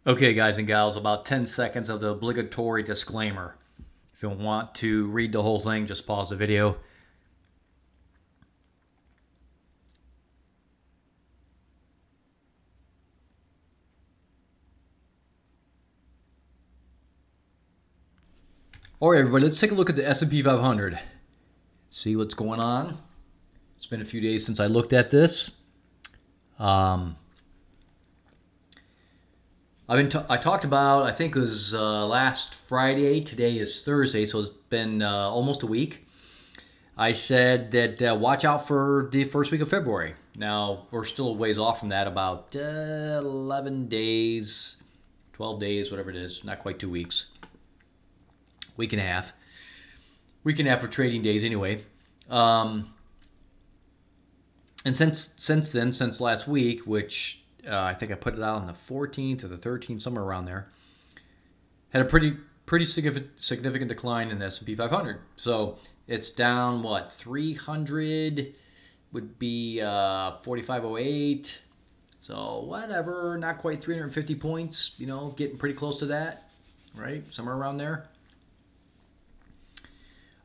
Okay, guys and gals, about 10 seconds of the obligatory disclaimer. If you want to read the whole thing, just pause the video. All right, everybody, let's take a look at the S&P 500. See what's going on. It's been a few days since I looked at this. I talked about, I think it was last Friday. Today is Thursday, so it's been almost a week. I said that watch out for the first week of February. Now, we're still a ways off from that, about 11 days, 12 days, whatever it is, not quite 2 weeks. Week and a half. Week and a half for trading days anyway. And since last week, which I think I put it out on the 14th or the 13th, somewhere around there, had a pretty significant decline in the S&P 500. So it's down, what, 300 would be 4508. So whatever, not quite 350 points, getting pretty close to that, right? Somewhere around there.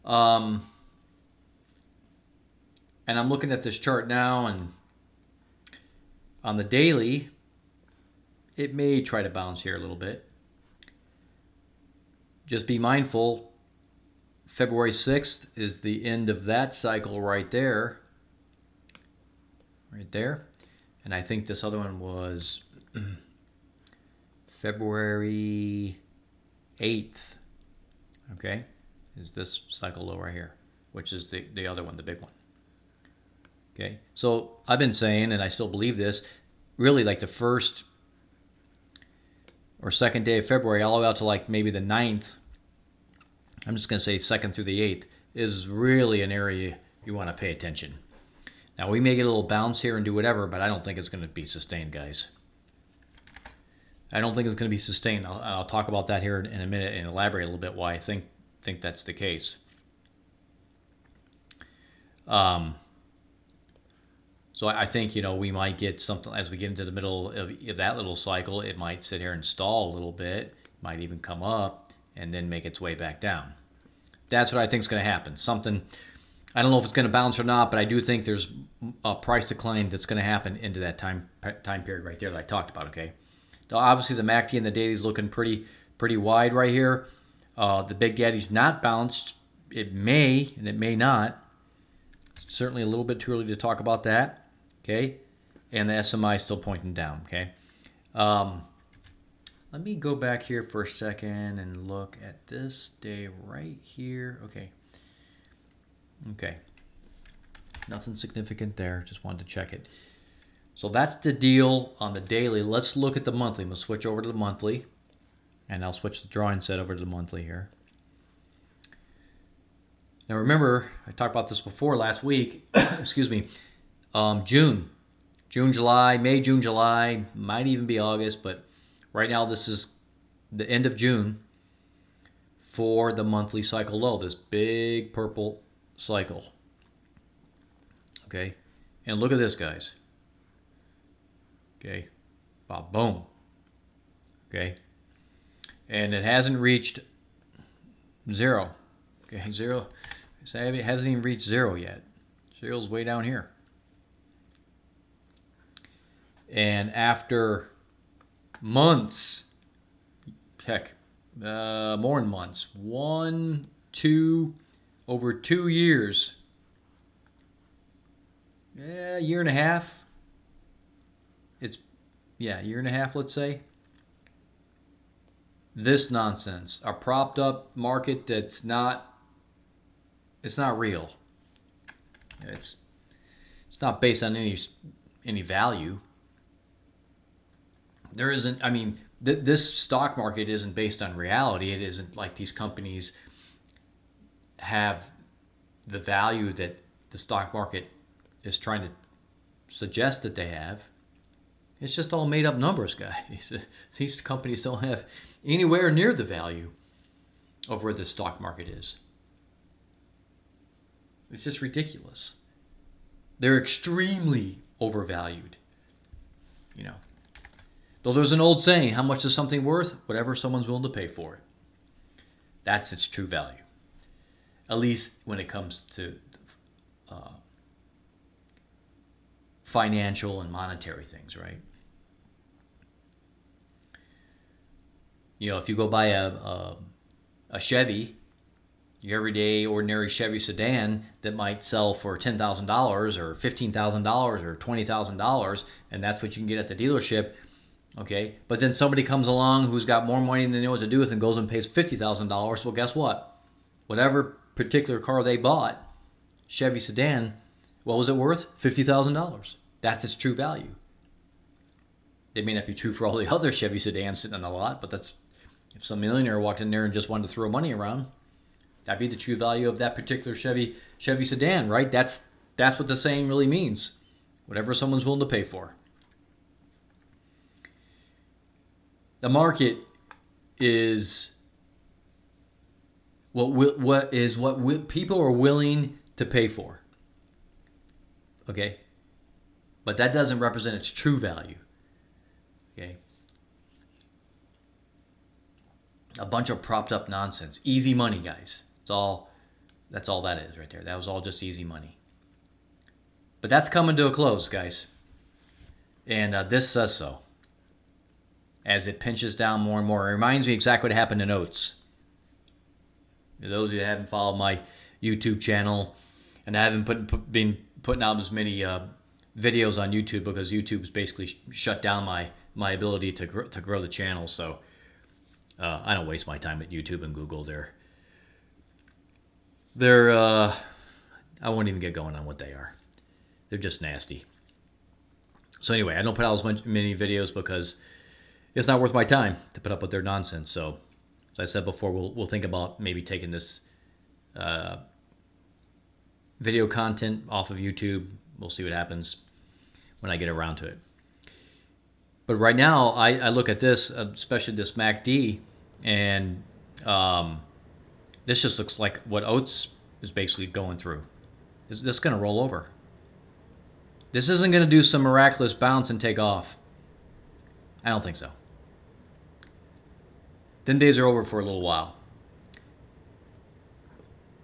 And I'm looking at this chart now, and on the daily, it may try to bounce here a little bit. Just be mindful, February 6th is the end of that cycle right there. Right there. And I think this other one was February 8th. Okay? Is this cycle low right here, which is the other one, the big one. Okay? So I've been saying, and I still believe this, really like the first or second day of February, all the way out to like maybe the 9th, I'm just going to say 2nd through the 8th, is really an area you want to pay attention. Now, we may get a little bounce here and do whatever, but I don't think it's going to be sustained, guys. I don't think it's going to be sustained. I'll talk about that here in a minute and elaborate a little bit why I think that's the case. So I think, we might get something as we get into the middle of that little cycle. It might sit here and stall a little bit, might even come up and then make its way back down. That's what I think is going to happen. Something, I don't know if it's going to bounce or not, but I do think there's a price decline that's going to happen into that time period right there that I talked about, okay? Now, obviously, the MACD and the daily is looking pretty wide right here. The Big Daddy's not bounced. It may, and it may not. It's certainly a little bit too early to talk about that, okay? And the SMI is still pointing down, okay? Let me go back here for a second and look at this day right here. Okay. Nothing significant there. Just wanted to check it. So that's the deal on the daily. Let's look at the monthly. We'll switch over to the monthly. And I'll switch the drawing set over to the monthly here. Now remember, I talked about this before last week. Excuse me. June, July, May, June, July. Might even be August, but right now this is the end of June for the monthly cycle low. This big purple cycle. Okay. And look at this, guys. Okay. Boom. Okay. And it hasn't reached zero. Okay, zero. It hasn't even reached zero yet. Zero's way down here. And after months, heck, more than months, over 2 years, year and a half. Year and a half, let's say. This nonsense, a propped up market that's not, it's not real. It's not based on any value. There isn't, I mean, this stock market isn't based on reality. It isn't like these companies have the value that the stock market is trying to suggest that they have. It's just all made up numbers, guys. These companies don't have anywhere near the value of where the stock market is. It's just ridiculous. They're extremely overvalued. Though there's an old saying, how much is something worth? Whatever someone's willing to pay for it. That's its true value. At least when it comes to uh, financial and monetary things, right? If you go buy a Chevy, your everyday ordinary Chevy sedan that might sell for $10,000 or $15,000 or $20,000, and that's what you can get at the dealership. Okay, but then somebody comes along who's got more money than they know what to do with and goes and pays $50,000. Well, guess what? Whatever particular car they bought, Chevy sedan, what was it worth? $50,000. That's its true value. It may not be true for all the other Chevy sedans sitting on the lot, but that's if some millionaire walked in there and just wanted to throw money around, that'd be the true value of that particular Chevy sedan, right? That's what the saying really means. Whatever someone's willing to pay for. The market is what people are willing to pay for. Okay? But that doesn't represent its true value. Okay? A bunch of propped up nonsense. Easy money, guys. That's all that is right there. That was all just easy money. But that's coming to a close, guys. And this says so. As it pinches down more and more. It reminds me exactly what happened in Oats. For those of you that haven't followed my YouTube channel, and I haven't been putting out as many videos on YouTube because YouTube's basically shut down my ability to grow the channel. So I don't waste my time at YouTube and Google. They're I won't even get going on what they are. They're just nasty. So anyway, I don't put out as many videos because it's not worth my time to put up with their nonsense. So, as I said before, we'll think about maybe taking this video content off of YouTube. We'll see what happens when I get around to it. But right now, I look at this, especially this MACD, and this just looks like what Oats is basically going through. This is going to roll over. This isn't going to do some miraculous bounce and take off. I don't think so. Them days are over for a little while.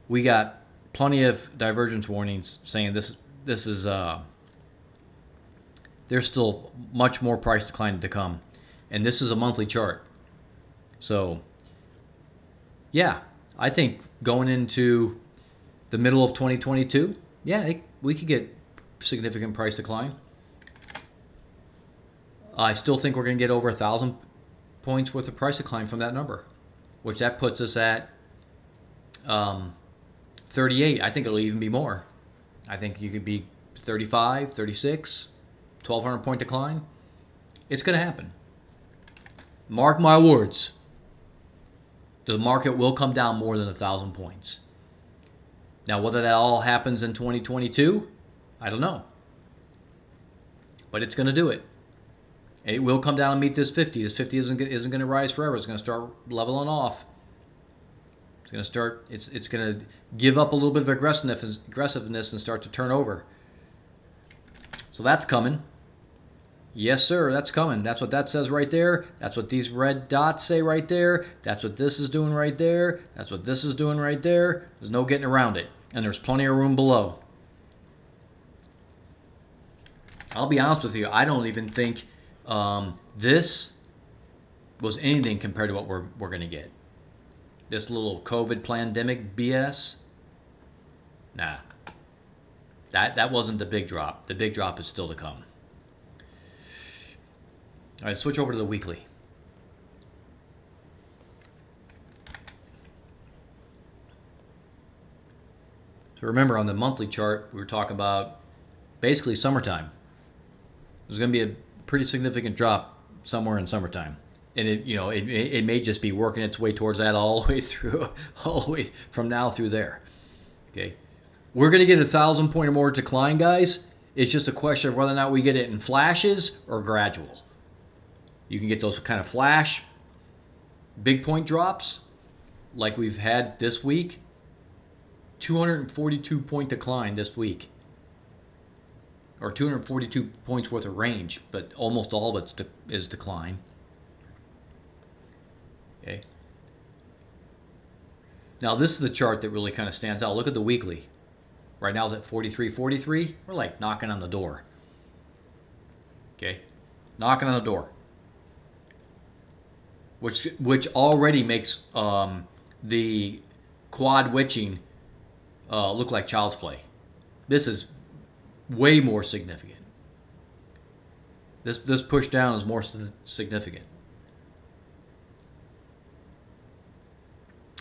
We got plenty of divergence warnings saying this is there's still much more price decline to come, and this is a monthly chart. So yeah, I think going into the middle of 2022, we could get significant price decline. I still think we're going to get over 1,000 points worth of price decline from that number, which that puts us at 38. I think it'll even be more. I think you could be 35, 36, 1,200 point decline. It's going to happen. Mark my words. The market will come down more than 1,000 points. Now, whether that all happens in 2022, I don't know. But it's going to do it. It will come down and meet this 50. This 50 isn't going to rise forever. It's going to start leveling off. It's going to start. It's going to give up a little bit of aggressiveness and start to turn over. So that's coming. Yes, sir. That's coming. That's what that says right there. That's what these red dots say right there. That's what this is doing right there. That's what this is doing right there. There's no getting around it, and there's plenty of room below. I'll be honest with you. I don't even think this was anything compared to what we're going to get. This little COVID pandemic BS, nah. That wasn't the big drop. The big drop is still to come. All right, switch over to the weekly. So remember, on the monthly chart, we were talking about basically summertime. There's going to be a pretty significant drop somewhere in summertime, and it may just be working its way towards that all the way from now through there. Okay, we're going to get 1,000 point or more decline, guys. It's just a question of whether or not we get it in flashes or gradual. You can get those kind of flash big point drops like we've had this week. 242 point decline this week. or 242 points worth of range, but almost all of it is decline. Okay. Now this is the chart that really kind of stands out. Look at the weekly. Right now it's at 43.43. We're like knocking on the door. Okay, knocking on the door, which already makes the quad witching look like child's play. This is way more significant. This push down is more significant.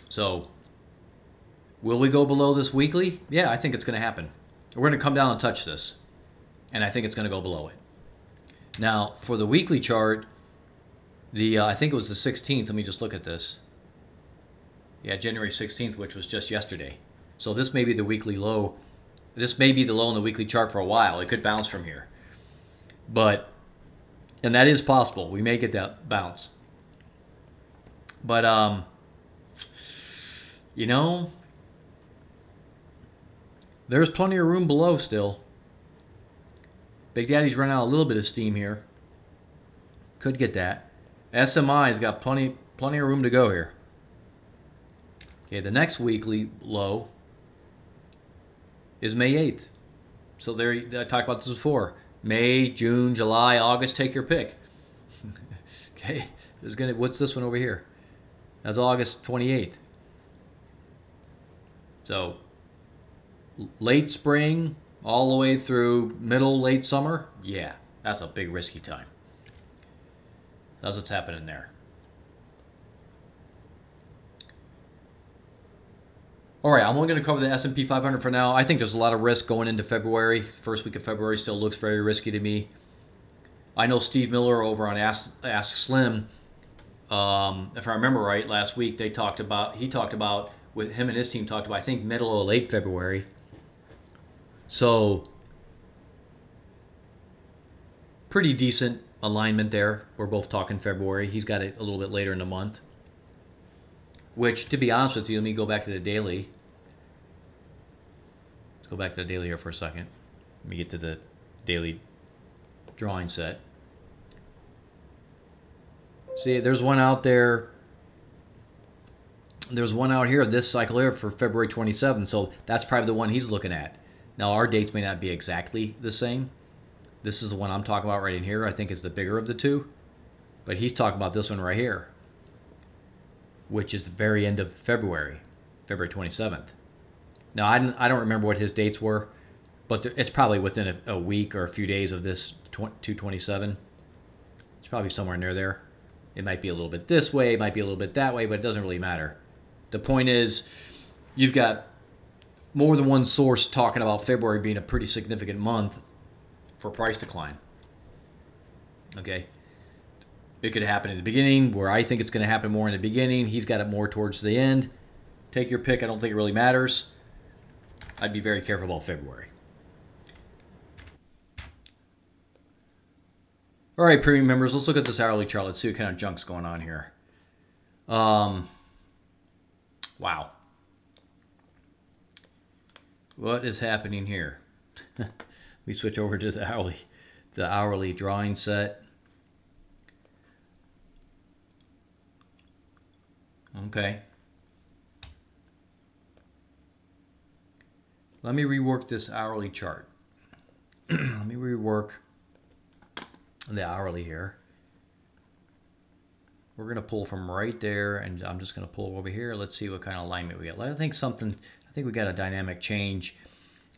So, will we go below this weekly? Yeah, I think it's going to happen. We're going to come down and touch this, and I think it's going to go below it. Now, for the weekly chart, I think it was the 16th. Let me just look at this. Yeah, January 16th, which was just yesterday. So this may be the weekly low. This may be the low in the weekly chart for a while. It could bounce from here. And that is possible. We may get that bounce. But, you know, there's plenty of room below still. Big Daddy's run out a little bit of steam here. Could get that. SMI's got plenty of room to go here. Okay, the next weekly low is May 8th. So there, I talked about this before. May, June, July, August, take your pick. Okay, what's this one over here? That's August 28th. So late spring, all the way through late summer, yeah, that's a big risky time. That's what's happening there. All right, I'm only going to cover the S&P 500 for now. I think there's a lot of risk going into February. First week of February still looks very risky to me. I know Steve Miller over on Ask Slim, if I remember right, last week he talked about, with him and his team talked about, I think, middle or late February. So, pretty decent alignment there. We're both talking February. He's got it a little bit later in the month. Which, to be honest with you, let me go back to the daily. Let's go back to the daily here for a second. Let me get to the daily drawing set. See, there's one out there. There's one out here this cycle here for February 27th. So that's probably the one he's looking at. Now, our dates may not be exactly the same. This is the one I'm talking about right in here. I think it's the bigger of the two. But he's talking about this one right here, which is the very end of February, February 27th. Now, I don't remember what his dates were, but it's probably within a week or a few days of this 227. It's probably somewhere near there. It might be a little bit this way, it might be a little bit that way, but it doesn't really matter. The point is, you've got more than one source talking about February being a pretty significant month for price decline. Okay? It could happen in the beginning, where I think it's going to happen more in the beginning. He's got it more towards the end. Take your pick. I don't think it really matters. I'd be very careful about February. All right, premium members, let's look at this hourly chart. Let's see what kind of junk's going on here. Wow. What is happening here? We switch over to the hourly drawing set. Okay. Let me rework this hourly chart. Let me rework the hourly here. We're going to pull from right there, and I'm just going to pull over here. Let's see what kind of alignment we get. I think we got a dynamic change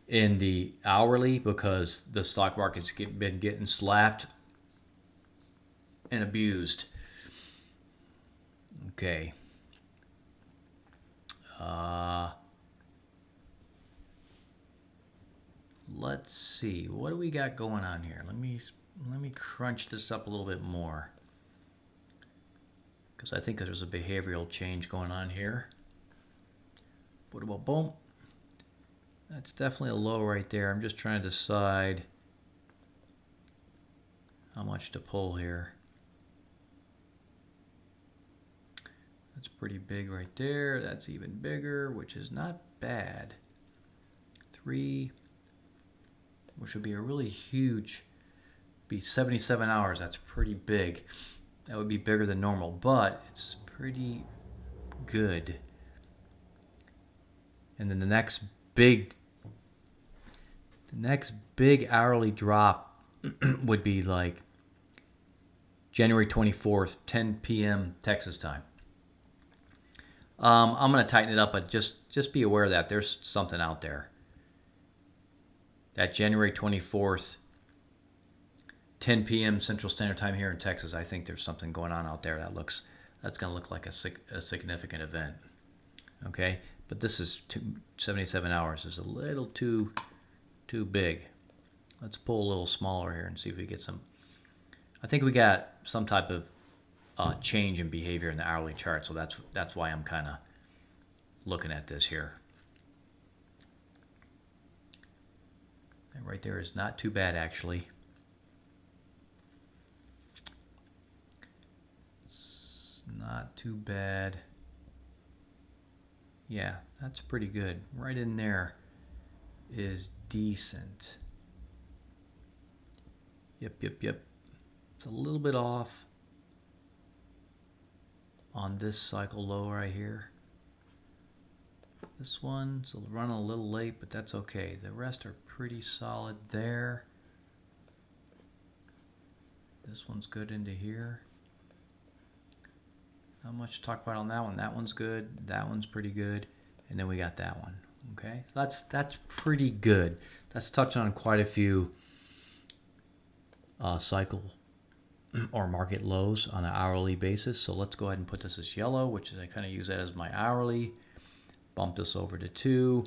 in the hourly because the stock market's been getting slapped and abused. Okay. Let's see. What do we got going on here? Let me crunch this up a little bit more, because I think there's a behavioral change going on here. Boom. That's definitely a low right there. I'm just trying to decide how much to pull here. That's pretty big right there. That's even bigger, which is not bad. 3, which would be a really huge, be 77 hours. That's pretty big. That would be bigger than normal, but it's pretty good. And then the next big hourly drop would be like January 24th, 10 p.m. Texas time. I'm going to tighten it up, but just be aware of that. There's something out there. That January 24th, 10 p.m. Central Standard Time here in Texas, I think there's something going on out there that's going to look like a significant event. Okay, but this is 77 hours is a little too big. Let's pull a little smaller here and see if we get some. I think we got some type of change in behavior in the hourly chart, so that's why I'm kind of looking at this here. And right there is not too bad, actually. It's not too bad. Yeah, that's pretty good. Right in there is decent. Yep. It's a little bit off on this cycle low right here. This one's running a little late, but that's okay. The rest are pretty solid there. This one's good into here. Not much to talk about on that one. That one's good. That one's pretty good. And then we got that one. Okay, so that's pretty good. That's touching on quite a few cycle or market lows on an hourly basis. So let's go ahead and put this as yellow, which is I kind of use that as my hourly. Bump this over to 2.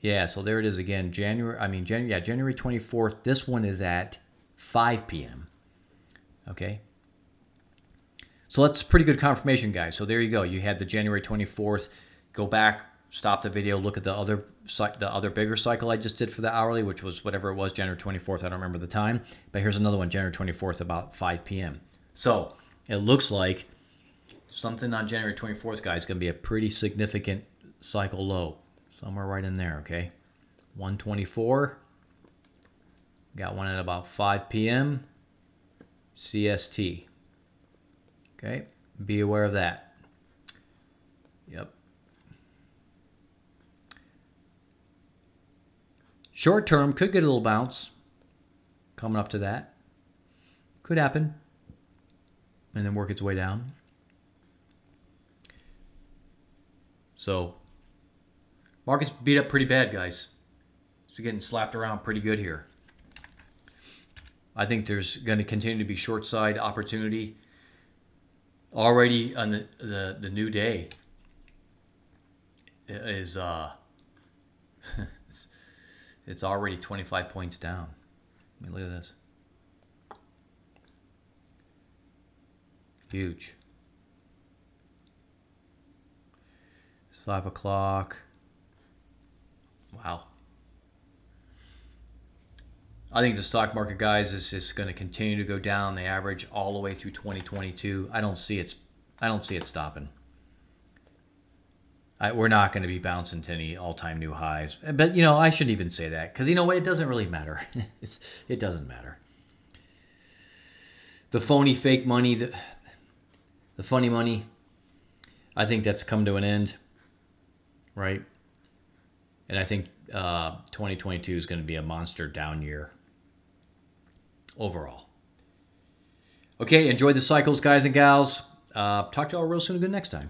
Yeah, so there it is again. January 24th. This one is at 5 p.m. Okay. So that's pretty good confirmation, guys. So there you go. You had the January 24th. Go back, stop the video, look at the other bigger cycle I just did for the hourly, which was whatever it was, January 24th. I don't remember the time. But here's another one, January 24th, about 5 p.m. So it looks like something on January 24th, guys, is going to be a pretty significant cycle low. Somewhere right in there, okay? 124. Got one at about 5 p.m. CST. Okay? Be aware of that. Yep. Short term, could get a little bounce coming up to that. Could happen. And then work its way down. So, market's beat up pretty bad, guys. It's getting slapped around pretty good here. I think there's going to continue to be short side opportunity already on the new day. Is it's already 25 points down. I mean, look at this. Huge. 5 o'clock. Wow. I think the stock market, guys, is going to continue to go down the average all the way through 2022. I don't see it stopping. We're not going to be bouncing to any all-time new highs. But, I shouldn't even say that because, you know what? It doesn't really matter. It doesn't matter. The phony fake money, the funny money, I think that's come to an end. Right? And I think 2022 is going to be a monster down year overall. Okay, enjoy the cycles, guys and gals. Talk to you all real soon. Good next time.